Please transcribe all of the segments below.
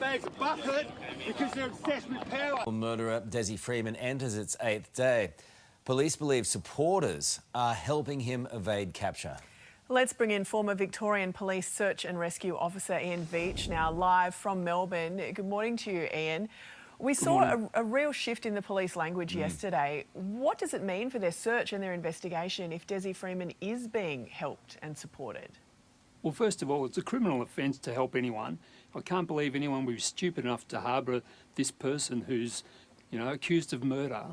bags of bucket because they're obsessed with power. Murderer Desi Freeman enters its 8th day. Police believe supporters are helping him evade capture. Let's bring in former Victorian Police Search and Rescue Officer Ian Veach now live from Melbourne. Good morning to you, Ian. We saw a real shift in the police language yesterday. What does it mean for their search and their investigation if Desi Freeman is being helped and supported? Well, first of all, it's a criminal offence to help anyone. I can't believe anyone would be stupid enough to harbour this person who's, accused of murder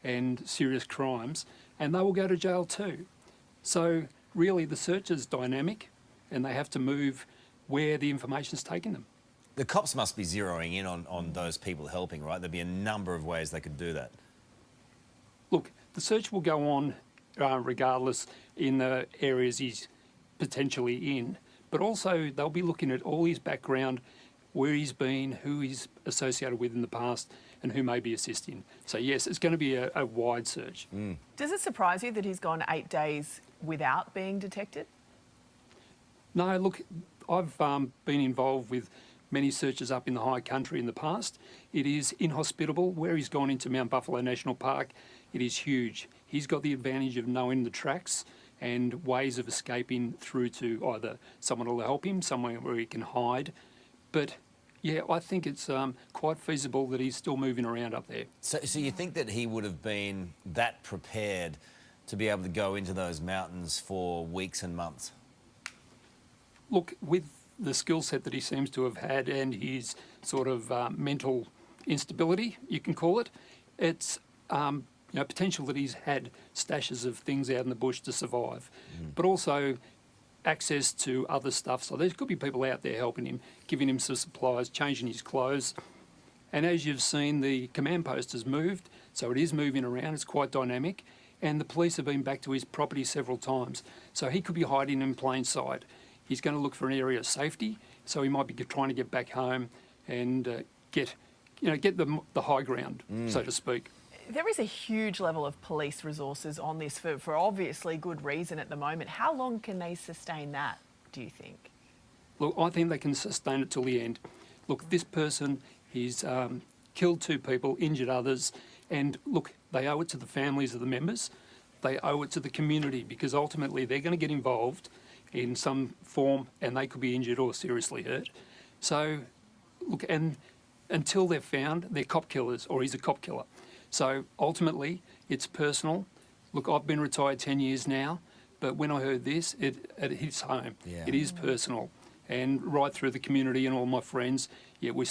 and serious crimes, and they will go to jail too. So really the search is dynamic and they have to move where the information's taking them. The cops must be zeroing in on those people helping, right? There'd be a number of ways they could do that. Look, the search will go on regardless in the areas he's potentially in, but also they'll be looking at all his background, where he's been, who he's associated with in the past, and who may be assisting. So yes, it's going to be a wide search. Does it surprise you that he's gone 8 days without being detected? No, look, I've been involved with many searches up in the high country in the past. It is inhospitable. Where he's gone into Mount Buffalo National Park, it is huge. He's got the advantage of knowing the tracks and ways of escaping through to either someone will help him, somewhere where he can hide. But yeah, I think it's quite feasible that he's still moving around up there. So you think that he would have been that prepared to be able to go into those mountains for weeks and months? Look, with the skill set that he seems to have had and his sort of mental instability, you can call it, it's potential that he's had stashes of things out in the bush to survive, but also access to other stuff. So there could be people out there helping him, giving him some supplies, changing his clothes. And as you've seen, the command post has moved, so it is moving around, it's quite dynamic, and the police have been back to his property several times. So he could be hiding in plain sight. He's going to look for an area of safety, so he might be trying to get back home and get the high ground, so to speak. There is a huge level of police resources on this for obviously good reason at the moment. How long can they sustain that, do you think? Look, I think they can sustain it till the end. Look, this person, he's killed 2 people, injured others, and look, they owe it to the families of the members. They owe it to the community, because ultimately they're going to get involved in some form and they could be injured or seriously hurt. So, look, and until they're found, they're cop killers, or he's a cop killer. So ultimately, it's personal. Look, I've been retired 10 years now, but when I heard this, it hits home. Yeah. It is personal. And right through the community and all my friends, yeah, we're